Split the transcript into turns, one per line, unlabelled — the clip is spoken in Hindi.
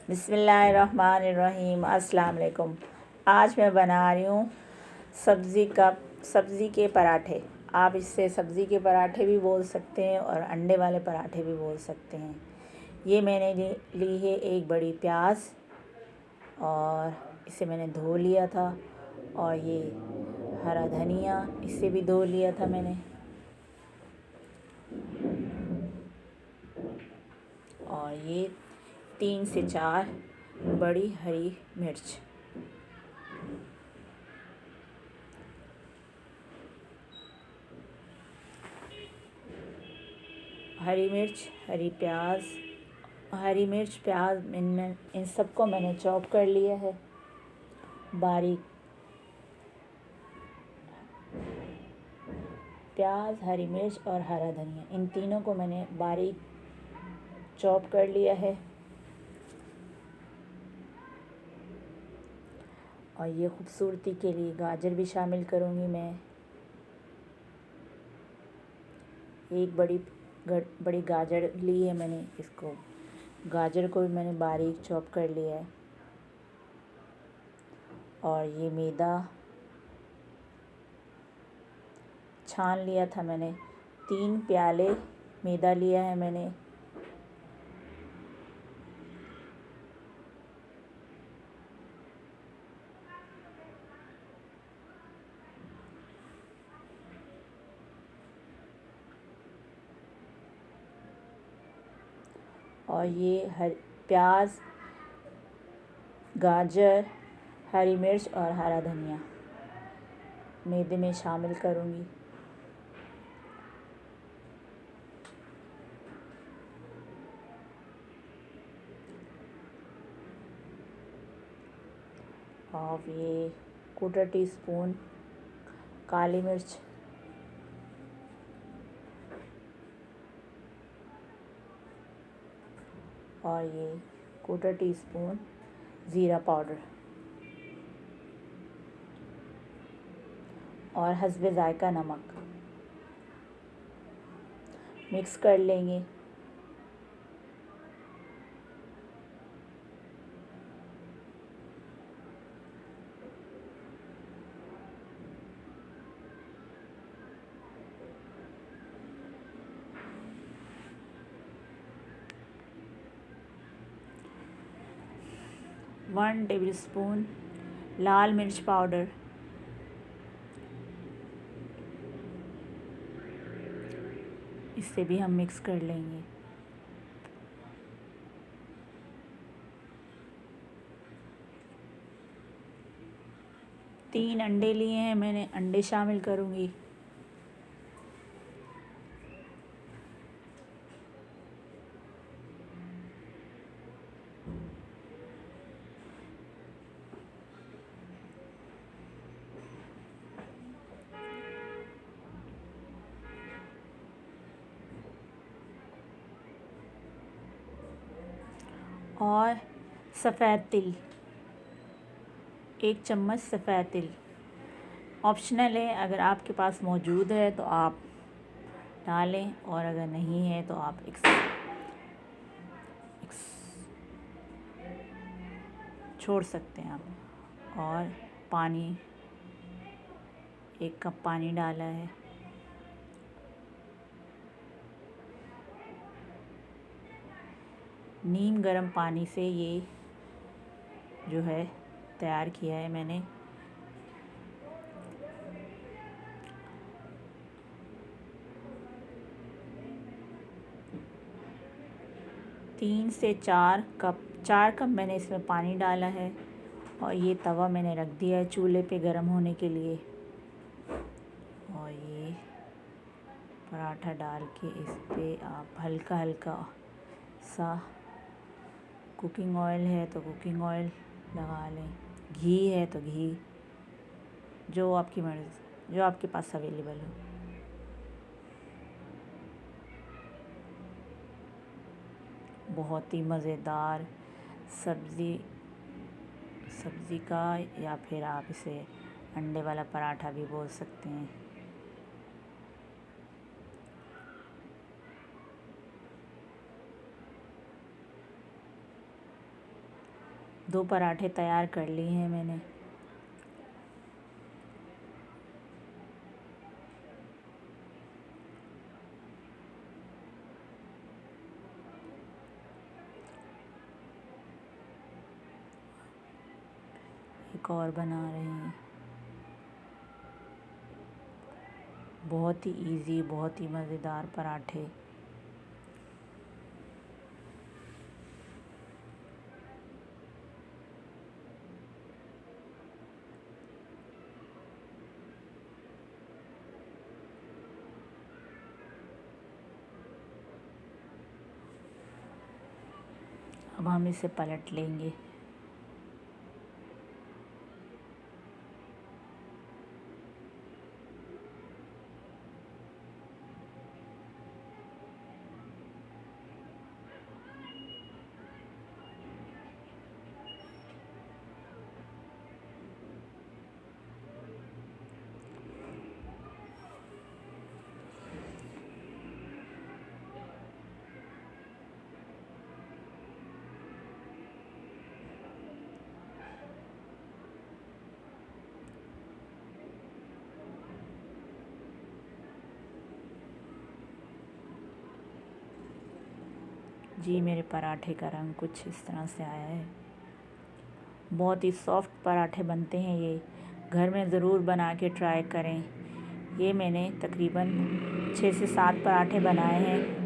बिस्मिल्लाहिर्रहमानिर्रहीम। अस्सलाम वालेकुम। आज मैं बना रही हूँ सब्ज़ी के पराठे। आप इससे सब्ज़ी के पराठे भी बोल सकते हैं और अंडे वाले पराठे भी बोल सकते हैं। ये मैंने ली है एक बड़ी प्याज और इसे मैंने धो लिया था, और ये हरा धनिया इसे भी धो लिया था मैंने, और ये 3 से 4 बड़ी हरी मिर्च। हरी मिर्च, हरी मिर्च, प्याज, इन सबको मैंने चॉप कर लिया है बारीक। प्याज, हरी मिर्च और हरा धनिया, इन तीनों को मैंने बारीक चॉप कर लिया है। और ये खूबसूरती के लिए गाजर भी शामिल करूँगी मैं। एक बड़ी गाजर ली है मैंने, इसको गाजर को भी मैंने बारीक चॉप कर लिया है। और ये मैदा छान लिया था मैंने, 3 प्याले मैदा लिया है मैंने। और ये प्याज, गाजर, हरी मिर्च और हरा धनिया मैदे में शामिल करूँगी। और ये 1/4 टीस्पून काली मिर्च, और ये 1/4 टीस्पून ज़ीरा पाउडर, और हस्बे ज़ायका नमक मिक्स कर लेंगे। वन टेबल स्पून लाल मिर्च पाउडर, इससे भी हम मिक्स कर लेंगे। तीन अंडे लिए हैं मैंने, अंडे शामिल करूँगी। और सफ़ेद तिल, 1 चम्मच सफ़ेद तिल ऑप्शनल है। अगर आपके पास मौजूद है तो आप डालें, और अगर नहीं है तो आप छोड़ सकते हैं आप। और पानी, 1 कप पानी डाला है। नीम गर्म पानी से ये जो है तैयार किया है मैंने। तीन से 4 कप मैंने इसमें पानी डाला है, और ये तवा मैंने रख दिया है चूल्हे पे गरम होने के लिए। और ये पराठा डाल के इस पे आप हल्का हल्का सा, कुकिंग ऑयल है तो कुकिंग ऑयल लगा लें, घी है तो घी, जो आपकी मर्ज़ी, जो आपके पास अवेलेबल हो। बहुत ही मज़ेदार सब्ज़ी का, या फिर आप इसे अंडे वाला पराठा भी बोल सकते हैं। 2 पराठे तैयार कर लिए हैं मैंने। एक और बना रहे हैं। बहुत ही इजी, बहुत ही मज़ेदार पराठे। अब हम इसे पलट लेंगे। जी मेरे पराठे का रंग कुछ इस तरह से आया है। बहुत ही सॉफ्ट पराठे बनते हैं ये, घर में ज़रूर बना के ट्राई करें। ये मैंने तकरीबन 6 से 7 पराठे बनाए हैं।